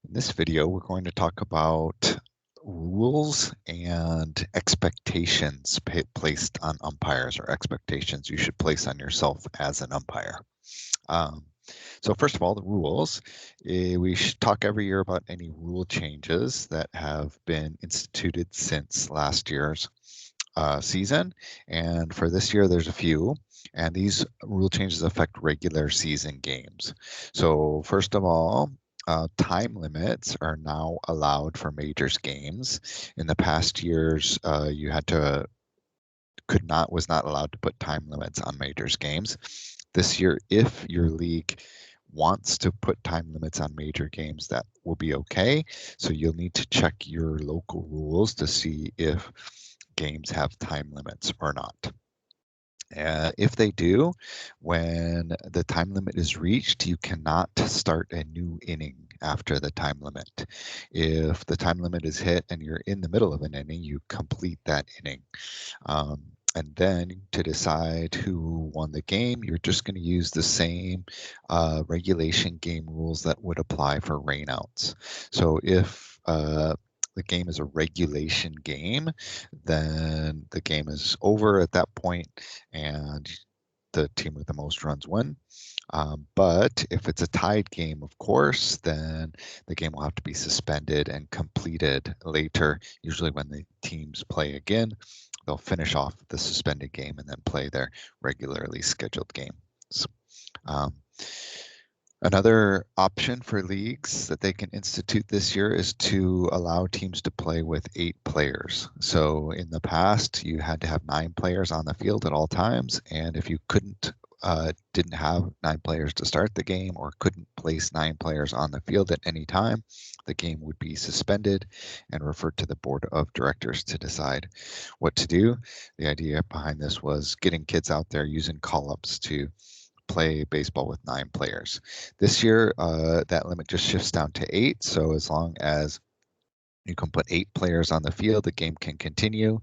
In this video, we're going to talk about rules and expectations placed on umpires, or expectations you should place on yourself as an umpire. Um, so first of all, the rules. We should talk every year about any rule changes that have been instituted since last year's season. And for this year, there's a few. And these rule changes affect regular season games. So first of all, time limits are now allowed for majors games. In the past years, you was not allowed to put time limits on majors games. This year, if your league wants to put time limits on major games, that will be okay. So you'll need to check your local rules to see if games have time limits or not. If they do, when the time limit is reached, you cannot start a new inning after the time limit. If the time limit is hit and you're in the middle of an inning, you complete that inning. And then to decide who won the game, you're just going to use the same regulation game rules that would apply for rainouts. So if the game is a regulation game, then the game is over at that point and the team with the most runs win. But if it's a tied game, of course, then the game will have to be suspended and completed later. Usually when the teams play again, they'll finish off the suspended game and then play their regularly scheduled game. So, another option for leagues that they can institute this year is to allow teams to play with 8 players. So in the past, you had to have 9 players on the field at all times, and if you didn't have 9 players to start the game or couldn't place 9 players on the field at any time, the game would be suspended and referred to the board of directors to decide what to do. The idea behind this was getting kids out there using call-ups to play baseball with 9 players. This year, that limit just shifts down to 8. So as long as you can put 8 players on the field, the game can continue.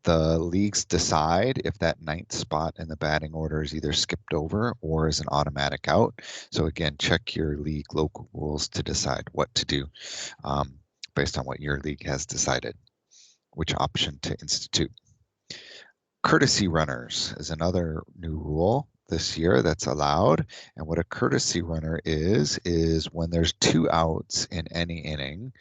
The leagues decide if that 9th spot in the batting order is either skipped over or is an automatic out. So again, check your league local rules to decide what to do based on what your league has decided, which option to institute. Courtesy runners is another new rule this year that's allowed. And what a courtesy runner is when there's 2 outs in any inning,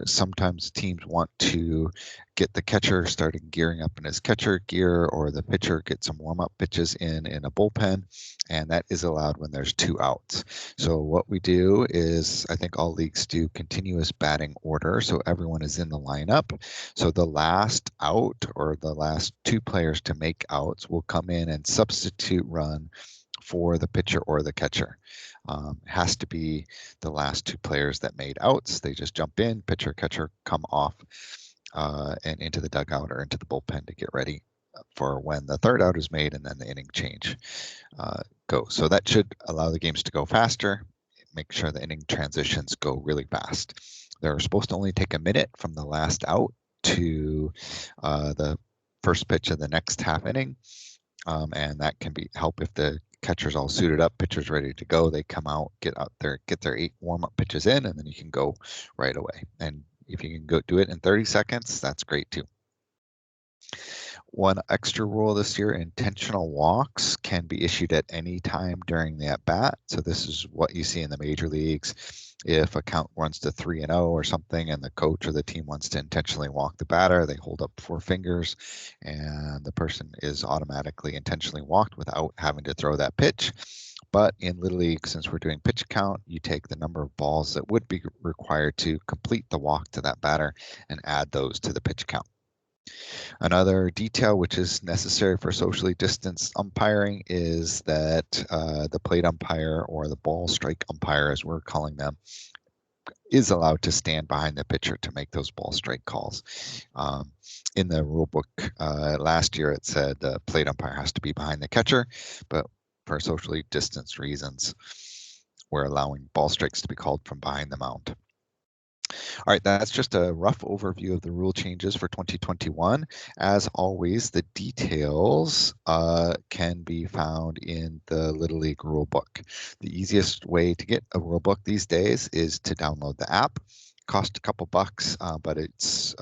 sometimes teams want to get the catcher started gearing up in his catcher gear, or the pitcher get some warm-up pitches in a bullpen, and that is allowed when there's 2 outs. So what we do is, I think all leagues do continuous batting order, so everyone is in the lineup. So the last out, or the last 2 players to make outs, will come in and substitute run for the pitcher or the catcher. Has to be the last 2 players that made outs. They just jump in, pitcher, catcher come off and into the dugout or into the bullpen to get ready for when the 3rd out is made, and then the inning change goes. So that should allow the games to go faster, make sure the inning transitions go really fast. They're supposed to only take a minute from the last out to the first pitch of the next half inning, and that can help if the catcher's all suited up, pitcher's ready to go. They come out, get their 8 warm-up pitches in, and then you can go right away. And if you can go do it in 30 seconds, that's great too. One extra rule this year: intentional walks can be issued at any time during the at-bat. So this is what you see in the major leagues. If a count runs to 3-0 or something, and the coach or the team wants to intentionally walk the batter, they hold up 4 fingers, and the person is automatically intentionally walked without having to throw that pitch. But in Little League, since we're doing pitch count, you take the number of balls that would be required to complete the walk to that batter and add those to the pitch count. Another detail which is necessary for socially distanced umpiring is that the plate umpire, or the ball strike umpire as we're calling them, is allowed to stand behind the pitcher to make those ball strike calls. In the rule book last year, it said the plate umpire has to be behind the catcher, but for socially distanced reasons, we're allowing ball strikes to be called from behind the mound. All right, that's just a rough overview of the rule changes for 2021. As always, the details can be found in the Little League rule book. The easiest way to get a rule book these days is to download the app. Cost a couple bucks, but it's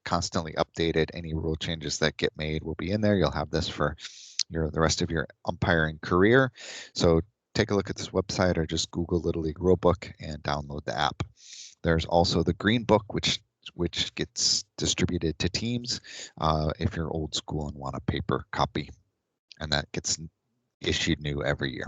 constantly updated. Any rule changes that get made will be in there. You'll have this for the rest of your umpiring career. So take a look at this website or just Google Little League Rulebook and download the app. There's also the Green Book, which gets distributed to teams if you're old school and want a paper copy, and that gets issued new every year.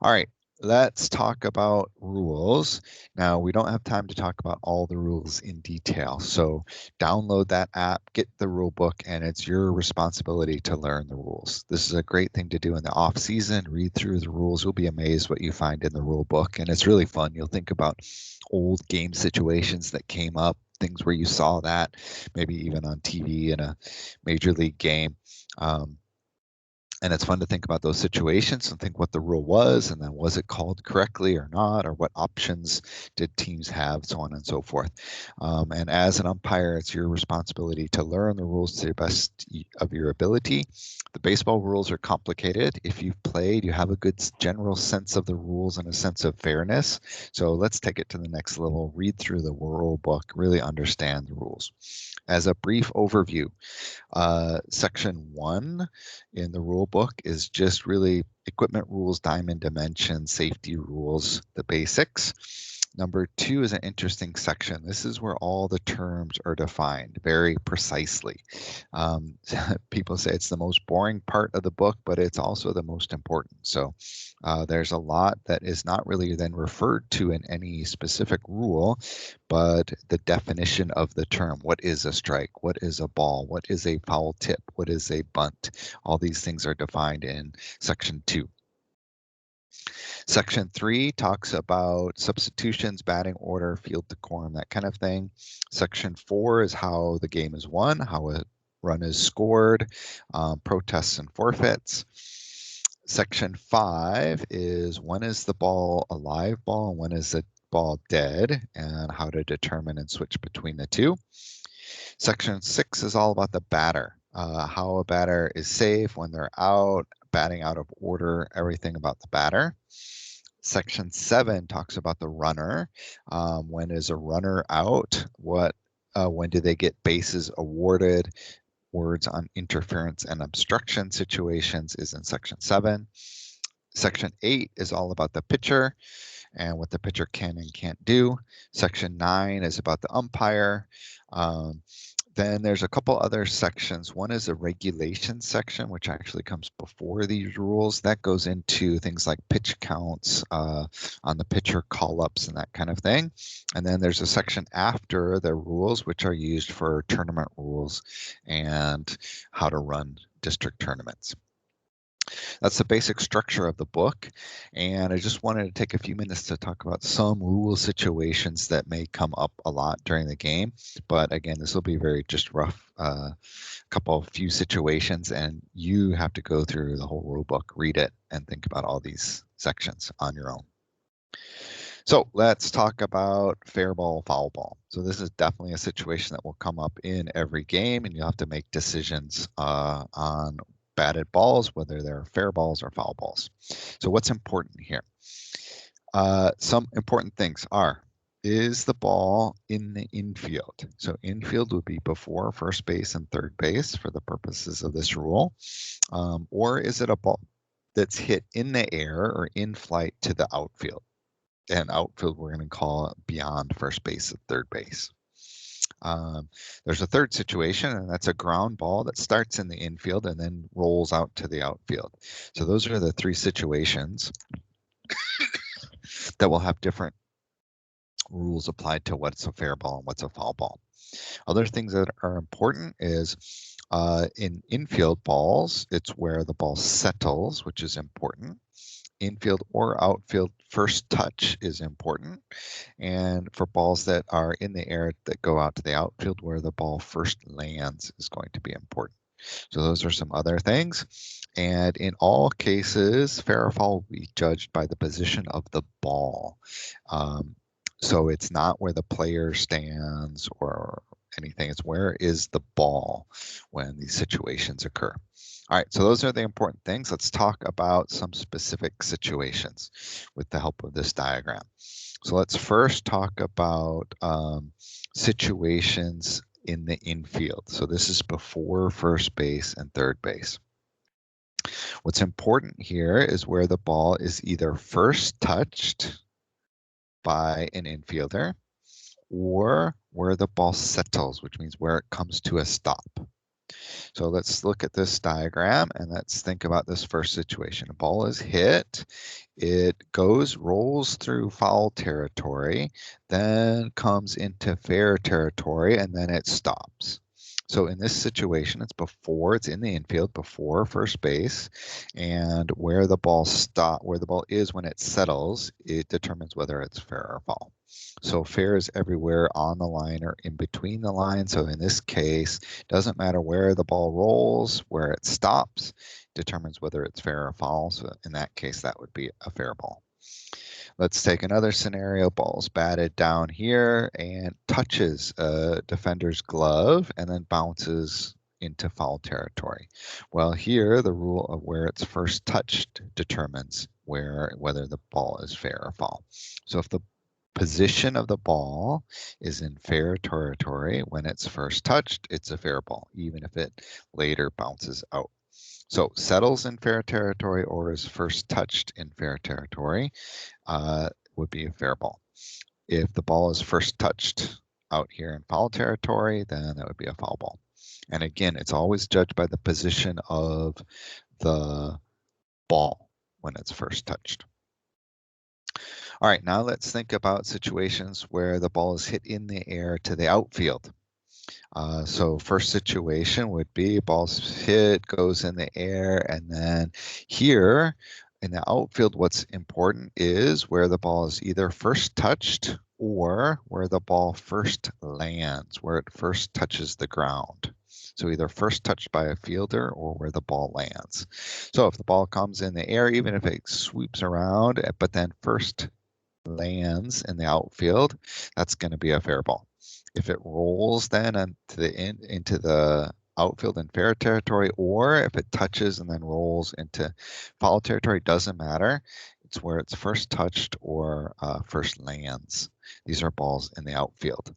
All right, let's talk about rules. Now, we don't have time to talk about all the rules in detail, so download that app, get the rule book, and it's your responsibility to learn the rules. This is a great thing to do in the off season. Read through the rules. You'll be amazed what you find in the rule book, and it's really fun. You'll think about old game situations that came up, things where you saw that, maybe even on TV in a major league game. And it's fun to think about those situations and think what the rule was, and then was it called correctly or not, or what options did teams have, so on and so forth. And as an umpire, it's your responsibility to learn the rules to the best of your ability. The baseball rules are complicated. If you've played, you have a good general sense of the rules and a sense of fairness. So let's take it to the next level, read through the rule book, really understand the rules. As a brief overview, Section 1 in the rule book is just really equipment rules, diamond dimension, safety rules, the basics. Number 2 is an interesting section. This is where all the terms are defined very precisely. People say it's the most boring part of the book, but it's also the most important. So there's a lot that is not really then referred to in any specific rule, but the definition of the term. What is a strike? What is a ball? What is a foul tip? What is a bunt? All these things are defined in Section 2. Section 3 talks about substitutions, batting order, field decorum, that kind of thing. Section 4 is how the game is won, how a run is scored, protests and forfeits. Section 5 is when is the ball a live ball and when is the ball dead, and how to determine and switch between the two. Section 6 is all about the batter, how a batter is safe when they're out, batting out of order, everything about the batter. Section 7 talks about the runner. When is a runner out? When do they get bases awarded? Words on interference and obstruction situations is in Section 7. Section 8 is all about the pitcher and what the pitcher can and can't do. Section 9 is about the umpire. Then there's a couple other sections. One is a regulation section, which actually comes before these rules. That goes into things like pitch counts on the pitcher call-ups and that kind of thing. And then there's a section after the rules, which are used for tournament rules and how to run district tournaments. That's the basic structure of the book, and I just wanted to take a few minutes to talk about some rule situations that may come up a lot during the game. But again, this will be very just rough, few situations, and you have to go through the whole rule book, read it, and think about all these sections on your own. So let's talk about fair ball, foul ball. So this is definitely a situation that will come up in every game, and you'll have to make decisions on batted balls, whether they're fair balls or foul balls. So what's important here? Some important things are, is the ball in the infield? So infield would be before first base and third base for the purposes of this rule. Or is it a ball that's hit in the air or in flight to the outfield? And outfield we're going to call beyond first base and third base. There's a third situation, and that's a ground ball that starts in the infield and then rolls out to the outfield. So those are the three situations that will have different rules applied to what's a fair ball and what's a foul ball. Other things that are important is in infield balls, it's where the ball settles, which is important. Infield or outfield first touch is important. And for balls that are in the air that go out to the outfield, where the ball first lands is going to be important. So those are some other things. And in all cases, fair or foul will be judged by the position of the ball. So it's not where the player stands or anything. It's where is the ball when these situations occur. All right, so those are the important things. Let's talk about some specific situations with the help of this diagram. So let's first talk about situations in the infield. So this is before first base and third base. What's important here is where the ball is either first touched by an infielder or where the ball settles, which means where it comes to a stop. So let's look at this diagram and let's think about this first situation. A ball is hit, it rolls through foul territory, then comes into fair territory, and then it stops. So in this situation, it's in the infield before first base, and where the ball is when it settles, it determines whether it's fair or foul. So fair is everywhere on the line or in between the lines. So in this case, doesn't matter where the ball rolls, where it stops, determines whether it's fair or foul. So in that case, that would be a fair ball. Let's take another scenario. Ball's batted down here and touches a defender's glove and then bounces into foul territory. Well, here the rule of where it's first touched determines whether the ball is fair or foul. So if the position of the ball is in fair territory when it's first touched, it's a fair ball, even if it later bounces out. So settles in fair territory or is first touched in fair territory would be a fair ball. If the ball is first touched out here in foul territory, then that would be a foul ball. And again, it's always judged by the position of the ball when it's first touched. All right, now let's think about situations where the ball is hit in the air to the outfield. So first situation would be ball's hit, goes in the air, and then here in the outfield, what's important is where the ball is either first touched or where the ball first lands, where it first touches the ground. So either first touched by a fielder or where the ball lands. So if the ball comes in the air, even if it sweeps around, but then first lands in the outfield, that's going to be a fair ball. If it rolls then into the outfield in fair territory, or if it touches and then rolls into foul territory, doesn't matter. It's where it's first touched or first lands. These are balls in the outfield.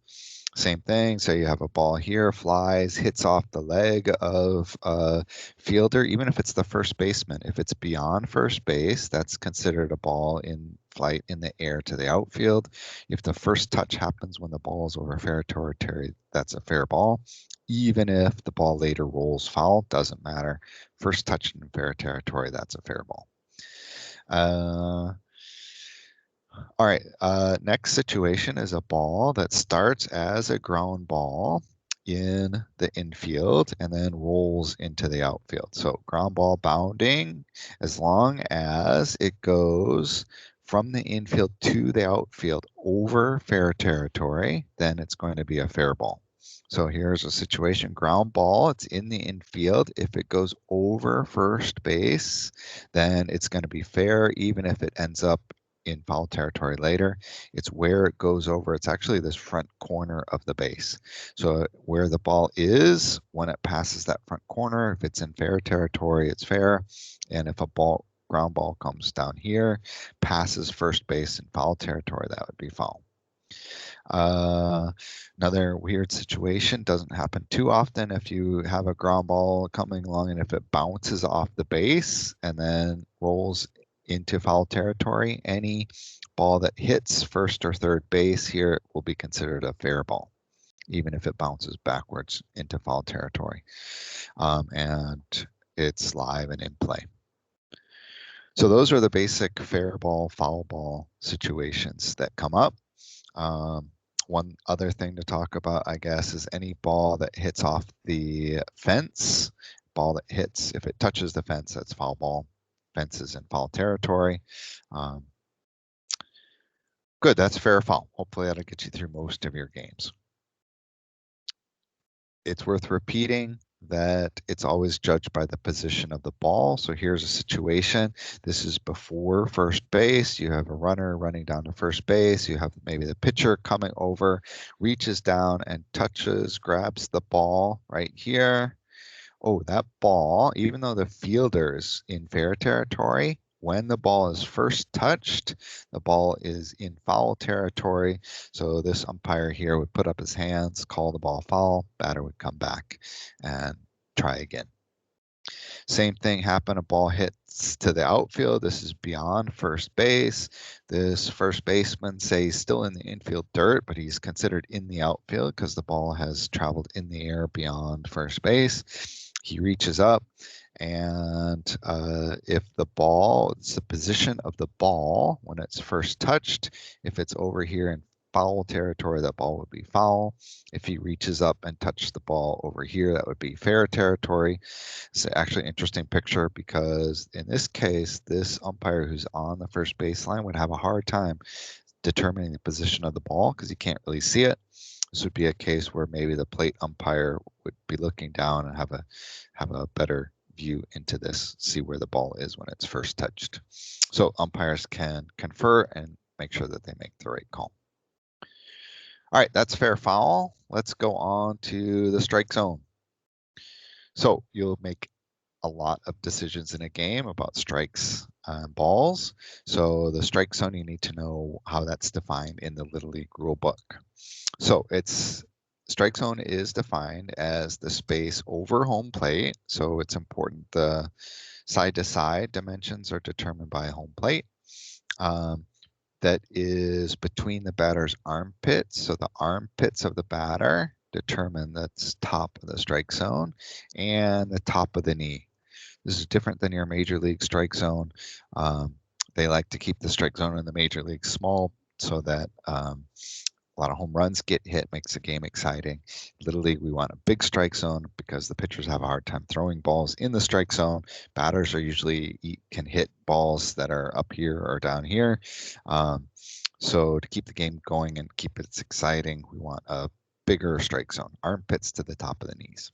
Same thing, so you have a ball here, flies, hits off the leg of a fielder, even if it's the first baseman. If it's beyond first base, that's considered a ball in flight in the air to the outfield. If the first touch happens when the ball is over fair territory, that's a fair ball. Even if the ball later rolls foul, doesn't matter. First touch in fair territory, that's a fair ball. All right, next situation is a ball that starts as a ground ball in the infield and then rolls into the outfield. So ground ball bounding, as long as it goes from the infield to the outfield over fair territory, then it's going to be a fair ball. So here's a situation, ground ball, it's in the infield. If it goes over first base, then it's going to be fair, even if it ends up in foul territory later. It's where it goes over. It's actually this front corner of the base. So where the ball is when it passes that front corner, if it's in fair territory, it's fair. And if a ground ball comes down here, passes first base in foul territory, that would be foul. Another weird situation, doesn't happen too often. If you have a ground ball coming along and if it bounces off the base and then rolls into foul territory, any ball that hits first or third base here will be considered a fair ball, even if it bounces backwards into foul territory. And it's live and in play. So those are the basic fair ball, foul ball situations that come up. One other thing to talk about, I guess, is any ball that hits off the fence, ball that hits, if it touches the fence, that's foul ball. Fences in foul territory. Good, that's fair foul. Hopefully that'll get you through most of your games. It's worth repeating that it's always judged by the position of the ball. So here's a situation. This is before first base. You have a runner running down to first base. You have maybe the pitcher coming over, reaches down and touches, grabs the ball right here. Oh, that ball, even though the fielder's in fair territory, when the ball is first touched, the ball is in foul territory. So this umpire here would put up his hands, call the ball foul, batter would come back and try again. Same thing happened, a ball hits to the outfield. This is beyond first base. This first baseman, say, he's still in the infield dirt, but he's considered in the outfield because the ball has traveled in the air beyond first base. He reaches up, and if the ball, it's the position of the ball when it's first touched. If it's over here in foul territory, that ball would be foul. If he reaches up and touches the ball over here, that would be fair territory. It's actually an interesting picture because in this case, this umpire who's on the first baseline would have a hard time determining the position of the ball because he can't really see it. This would be a case where maybe the plate umpire would be looking down and have a better view into this, see where the ball is when it's first touched. So umpires can confer and make sure that they make the right call. All right, that's fair foul. Let's go on to the strike zone. So you'll make a lot of decisions in a game about strikes and balls. So the strike zone, you need to know how that's defined in the Little League rule book. So strike zone is defined as the space over home plate. So it's important the side to side dimensions are determined by home plate. That is between the batter's armpits. So the armpits of the batter determine that's top of the strike zone, and the top of the knee. This is different than your major league strike zone. They like to keep the strike zone in the major league small so that a lot of home runs get hit, makes the game exciting. Little League, we want a big strike zone because the pitchers have a hard time throwing balls in the strike zone. Batters are usually can hit balls that are up here or down here. So to keep the game going and keep it exciting, we want a bigger strike zone, armpits to the top of the knees.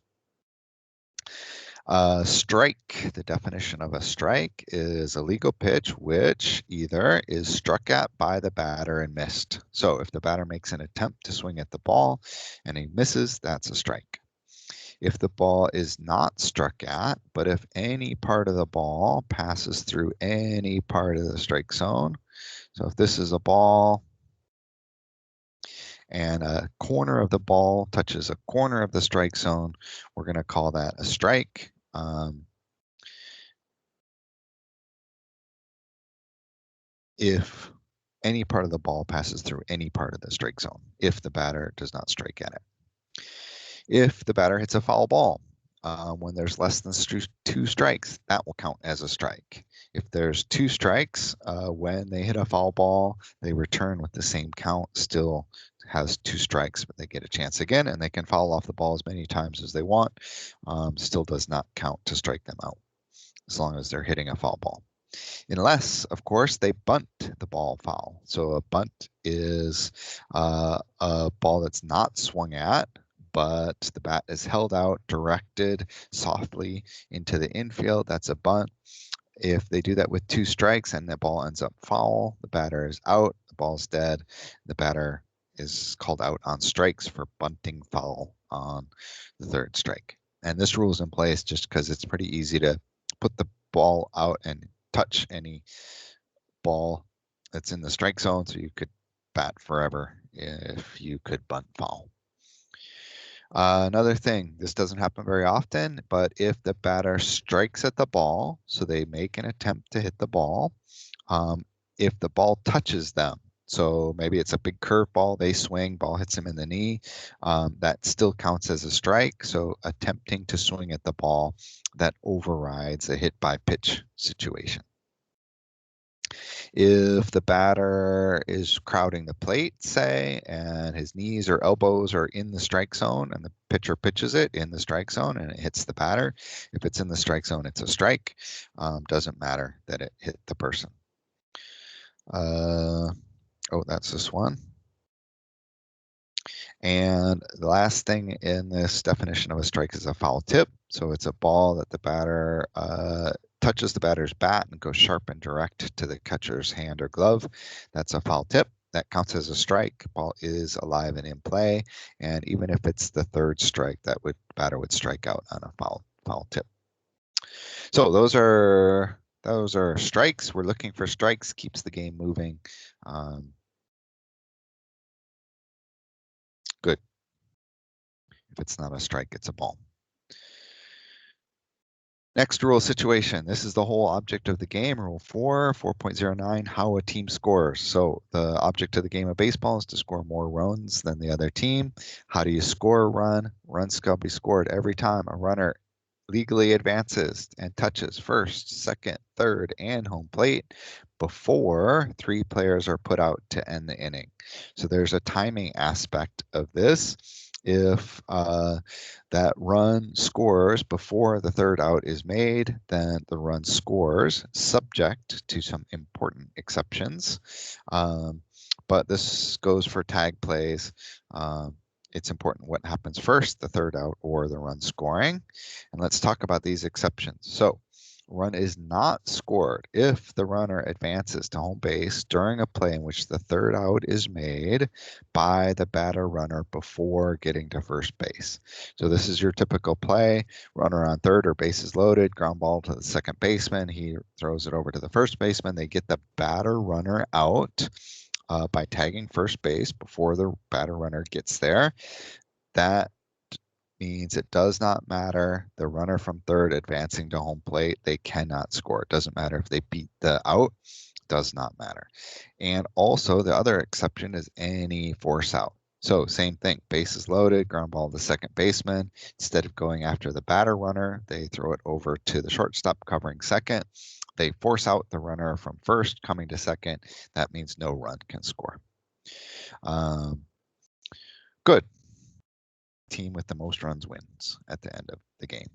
Strike, the definition of a strike is a legal pitch which either is struck at by the batter and missed. So if the batter makes an attempt to swing at the ball and he misses, that's a strike. If the ball is not struck at, but if any part of the ball passes through any part of the strike zone, so if this is a ball and a corner of the ball touches a corner of the strike zone, we're going to call that a strike. If any part of the ball passes through any part of the strike zone, if the batter does not strike at it. If the batter hits a foul ball, when there's less than 2 strikes, that will count as a strike. If there's 2 strikes, when they hit a foul ball, they return with the same count, still has 2 strikes, but they get a chance again, and they can foul off the ball as many times as they want. Still does not count to strike them out, as long as they're hitting a foul ball. Unless, of course, they bunt the ball foul. So a bunt is a ball that's not swung at, but the bat is held out, directed softly into the infield. That's a bunt. If they do that with 2 strikes and the ball ends up foul, the batter is out, the ball's dead. The batter is called out on strikes for bunting foul on the 3rd strike. And this rule is in place just because it's pretty easy to put the ball out and touch any ball that's in the strike zone, so you could bat forever if you could bunt foul. Another thing, this doesn't happen very often, but if the batter strikes at the ball, so they make an attempt to hit the ball, if the ball touches them, so maybe it's a big curveball, they swing, ball hits him in the knee, that still counts as a strike. So attempting to swing at the ball, that overrides a hit by pitch situation. If the batter is crowding the plate, say, and his knees or elbows are in the strike zone and the pitcher pitches it in the strike zone and it hits the batter, if it's in the strike zone, it's a strike. Doesn't matter that it hit the person. Oh, that's this one. And the last thing in this definition of a strike is a foul tip. So it's a ball that the batter touches the batter's bat and goes sharp and direct to the catcher's hand or glove. That's a foul tip. That counts as a strike. Ball is alive and in play, and even if it's the third strike, that would batter would strike out on a foul tip. So those are strikes. We're looking for strikes. Keeps the game moving. Good. If it's not a strike, it's a ball. Next rule situation. This is the whole object of the game. Rule 4.09, how a team scores. So the object of the game of baseball is to score more runs than the other team. How do you score a run? Runs shall be scored every time a runner legally advances and touches first, second, third, and home plate before 3 players are put out to end the inning. So there's a timing aspect of this. If that run scores before the third out is made, then the run scores, subject to some important exceptions. But this goes for tag plays. It's important what happens first, the third out or the run scoring. And let's talk about these exceptions. So run is not scored if the runner advances to home base during a play in which the third out is made by the batter runner before getting to first base. So this is your typical play. Runner on third or bases loaded, ground ball to the second baseman. He throws it over to the first baseman. They get the batter runner out by tagging first base before the batter runner gets there. That means it does not matter the runner from third advancing to home plate. They cannot score. It doesn't matter if they beat the out. Does not matter. And also the other exception is any force out. So same thing, bases loaded, ground ball to the second baseman. Instead of going after the batter runner, they throw it over to the shortstop covering second. They force out the runner from first coming to second. That means no run can score. Good. Team with the most runs wins at the end of the game.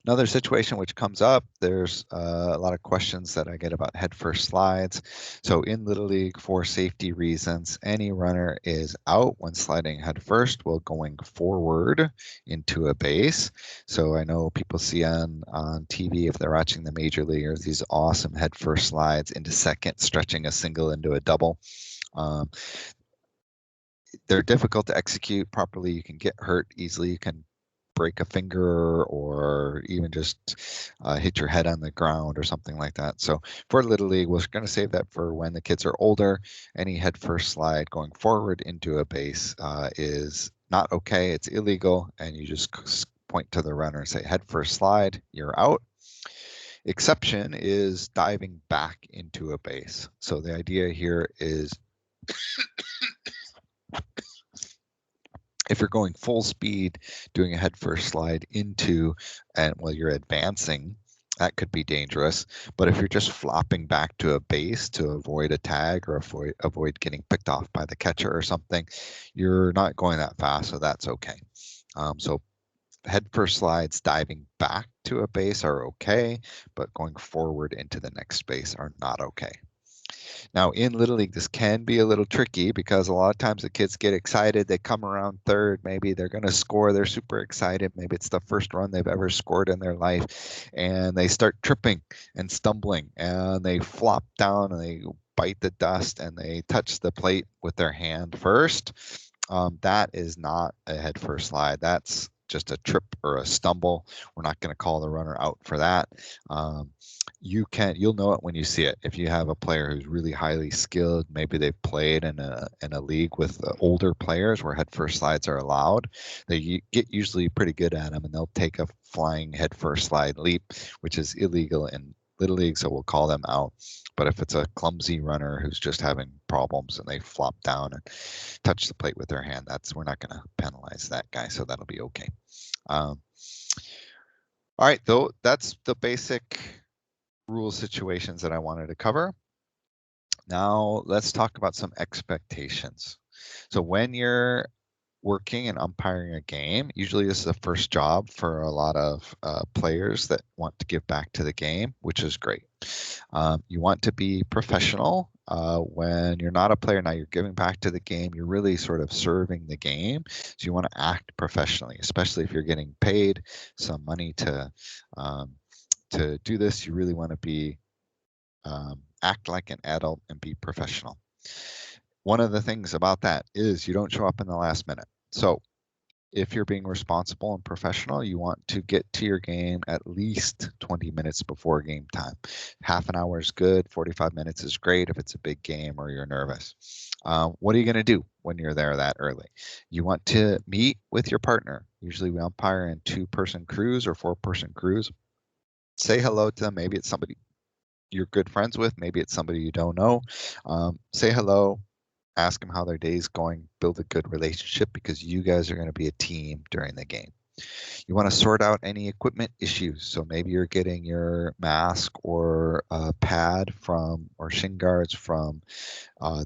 Another situation which comes up, there's a lot of questions that I get about headfirst slides. So in Little League, for safety reasons, any runner is out when sliding headfirst while going forward into a base. So I know people see on TV, if they're watching the major leaguers, these awesome headfirst slides into second, stretching a single into a double. They're difficult to execute properly. You can get hurt easily. You can break a finger or even just hit your head on the ground or something like that. So for Little League, we're going to save that for when the kids are older. Any headfirst slide going forward into a base is not okay. It's illegal, and you just point to the runner and say, headfirst slide, you're out. Exception is diving back into a base. So the idea here is if you're going full speed, doing a headfirst slide into, and while you're advancing, that could be dangerous. But if you're just flopping back to a base to avoid a tag or avoid getting picked off by the catcher or something, you're not going that fast, so that's okay. So headfirst slides diving back to a base are okay, but going forward into the next base are not okay. Now, in Little League, this can be a little tricky because a lot of times the kids get excited. They come around third. Maybe they're going to score. They're super excited. Maybe it's the first run they've ever scored in their life. And they start tripping and stumbling. And they flop down and they bite the dust and they touch the plate with their hand first. That is not a headfirst slide. That's just a trip or a stumble. We're not going to call the runner out for that. You'll know it when you see it. If you have a player who's really highly skilled, maybe they've played in a league with older players where headfirst slides are allowed, they get usually pretty good at them, and they'll take a flying headfirst slide leap, which is illegal in Little League, so we'll call them out. But if it's a clumsy runner who's just having problems and they flop down and touch the plate with their hand, we're not going to penalize that guy, so that'll be okay. All right, though, that's the basic rule situations that I wanted to cover. Now let's talk about some expectations. So when you're working and umpiring a game, usually this is the first job for a lot of players that want to give back to the game, which is great. You want to be professional. when you're not a player now, you're giving back to the game. You're really sort of serving the game. So you want to act professionally, especially if you're getting paid some money to do this. You really want to be act like an adult and be professional. One of the things about that is you don't show up in the last minute. So if you're being responsible and professional, you want to get to your game at least 20 minutes before game time. Half an hour is good. 45 minutes is great if it's a big game or you're nervous. What are you going to do when you're there that early? You want to meet with your partner. Usually we umpire in 2-person crews or 4-person crews. Say hello to them. Maybe it's somebody you're good friends with. Maybe it's somebody you don't know. Say hello. Ask them how their day's going, build a good relationship because you guys are going to be a team during the game. You want to sort out any equipment issues. So maybe you're getting your mask or pad or shin guards from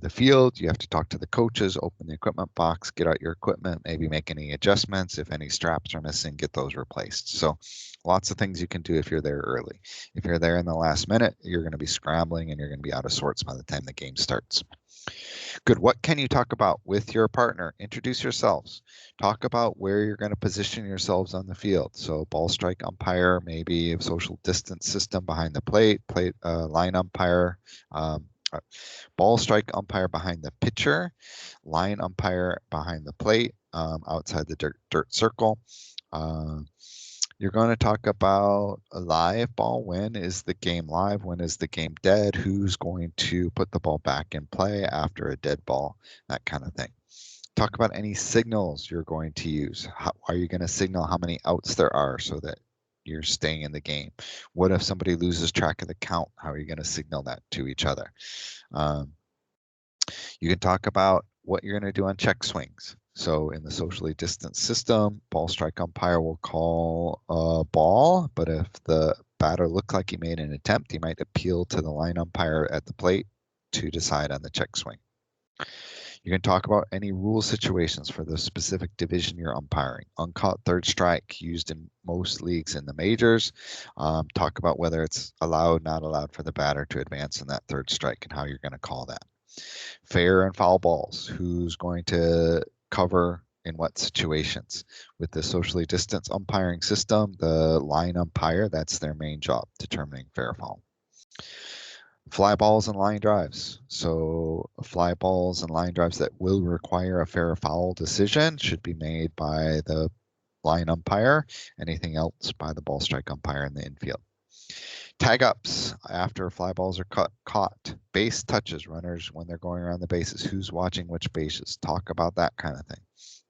the field. You have to talk to the coaches, open the equipment box, get out your equipment, maybe make any adjustments. If any straps are missing, get those replaced. So lots of things you can do if you're there early. If you're there in the last minute, you're going to be scrambling and you're going to be out of sorts by the time the game starts. Good. What can you talk about with your partner? Introduce yourselves. Talk about where you're going to position yourselves on the field. So ball strike umpire, maybe a social distance system behind the plate, line umpire, ball strike umpire behind the pitcher, line umpire behind the plate, outside the dirt circle. You're going to talk about a live ball. When is the game live? When is the game dead? Who's going to put the ball back in play after a dead ball? That kind of thing. Talk about any signals you're going to use. How are you going to signal how many outs there are so that you're staying in the game? What if somebody loses track of the count? How are you going to signal that to each other? You can talk about what you're going to do on check swings. So in the socially distanced system, ball strike umpire will call a ball, but if the batter looked like he made an attempt, he might appeal to the line umpire at the plate to decide on the check swing. You can talk about any rule situations for the specific division you're umpiring. Uncaught third strike used in most leagues in the majors. Talk about whether it's allowed, not allowed for the batter to advance in that third strike and how you're going to call that. Fair and foul balls, who's going to cover in what situations. With the socially distanced umpiring system, the line umpire, that's their main job, determining fair or foul. Fly balls and line drives. So fly balls and line drives that will require a fair or foul decision should be made by the line umpire. Anything else by the ball strike umpire in the infield. Tag ups after fly balls are caught. Base touches, runners when they're going around the bases. Who's watching which bases? Talk about that kind of thing.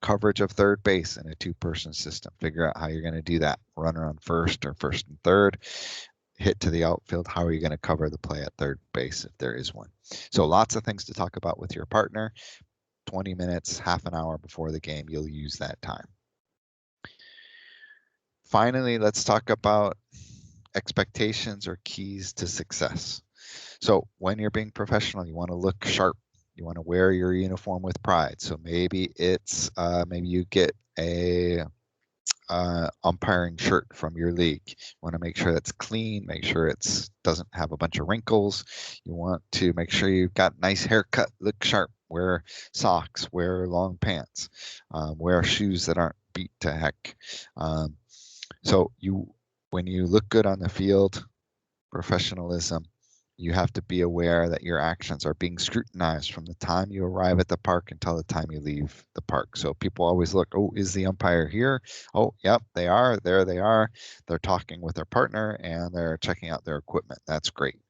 Coverage of third base in a 2-person system. Figure out how you're going to do that. Runner on first or first and third. Hit to the outfield. How are you going to cover the play at third base if there is one? So lots of things to talk about with your partner. 20 minutes, half an hour before the game, you'll use that time. Finally, let's talk about expectations or keys to success. So when you're being professional, you want to look sharp. You want to wear your uniform with pride. So maybe it's maybe you get a umpiring shirt from your league. You want to make sure it's clean, make sure it doesn't have a bunch of wrinkles. You want to make sure you've got nice haircut, look sharp, wear socks, wear long pants, wear shoes that aren't beat to heck. So when you look good on the field, professionalism, you have to be aware that your actions are being scrutinized from the time you arrive at the park until the time you leave the park. So people always look, oh, is the umpire here? Oh, yep, they are. There they are. They're talking with their partner and they're checking out their equipment. That's great.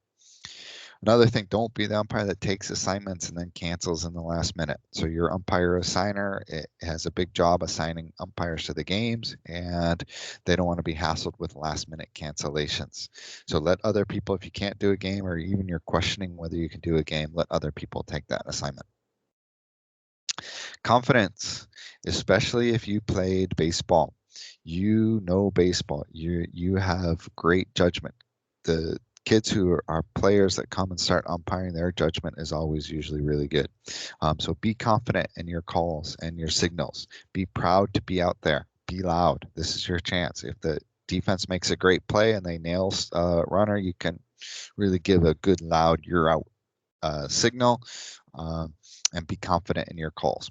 Another thing, don't be the umpire that takes assignments and then cancels in the last minute. So your umpire assigner has a big job assigning umpires to the games, and they don't want to be hassled with last minute cancellations. So let other people, if you can't do a game or even you're questioning whether you can do a game, let other people take that assignment. Confidence, especially if you played baseball. You know baseball. You have great judgment. The kids who are players that come and start umpiring, their judgment is always usually really good. So be confident in your calls and your signals. Be proud to be out there. Be loud. This is your chance. If the defense makes a great play and they nail runner, you can really give a good loud "you're out" signal, and be confident in your calls.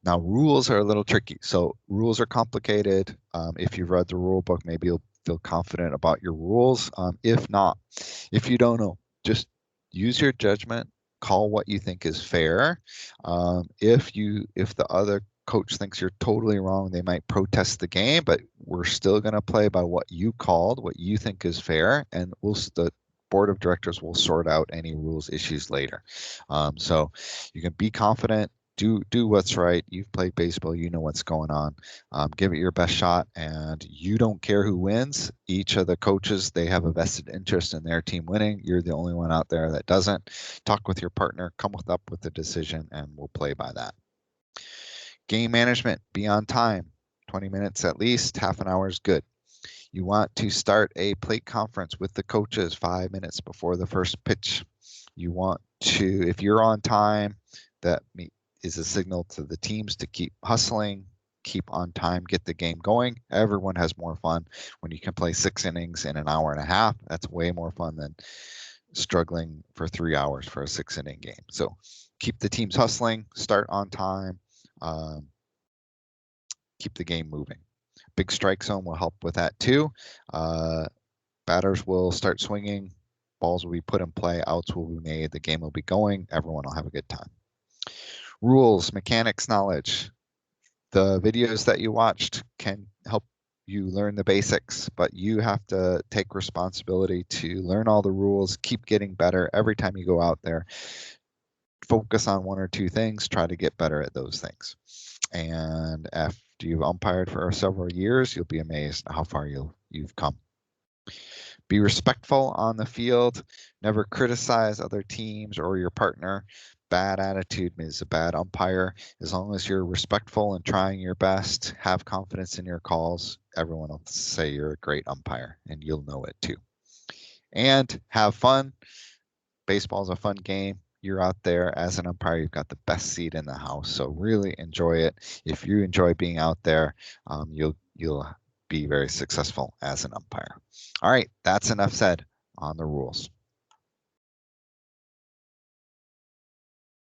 Now, rules are a little tricky. So rules are complicated. If you've read the rule book, maybe you'll feel confident about your rules. If not, if you don't know, just use your judgment, call what you think is fair. If the other coach thinks you're totally wrong, they might protest the game, but we're still going to play by what you called, what you think is fair, and the board of directors will sort out any rules issues later. So you can be confident. Do what's right. You've played baseball, you know what's going on. Give it your best shot, and you don't care who wins. Each of the coaches, they have a vested interest in their team winning. You're the only one out there that doesn't. Talk with your partner, come up with a decision, and we'll play by that. Game management, be on time. 20 minutes at least, half an hour is good. You want to start a plate conference with the coaches 5 minutes before the first pitch. You want to, if you're on time, that is a signal to the teams to keep hustling, keep on time, get the game going. Everyone has more fun when you can play 6 innings in an hour and a half. That's way more fun than struggling for 3 hours for a 6-inning game. So keep the teams hustling, start on time, keep the game moving. Big strike zone will help with that too. Batters will start swinging, balls will be put in play, outs will be made, the game will be going, everyone will have a good time. Rules, mechanics, knowledge. The videos that you watched can help you learn the basics, but you have to take responsibility to learn all the rules, keep getting better every time you go out there. Focus on 1 or 2 things, try to get better at those things. And after you've umpired for several years, you'll be amazed at how far you've come. Be respectful on the field. Never criticize other teams or your partner. Bad attitude is a bad umpire. As long as you're respectful and trying your best, have confidence in your calls, everyone will say you're a great umpire, and you'll know it too. And have fun. Baseball is a fun game. You're out there as an umpire, you've got the best seat in the house, so really enjoy it. If you enjoy being out there, you'll be very successful as an umpire. All right, that's enough said on the rules.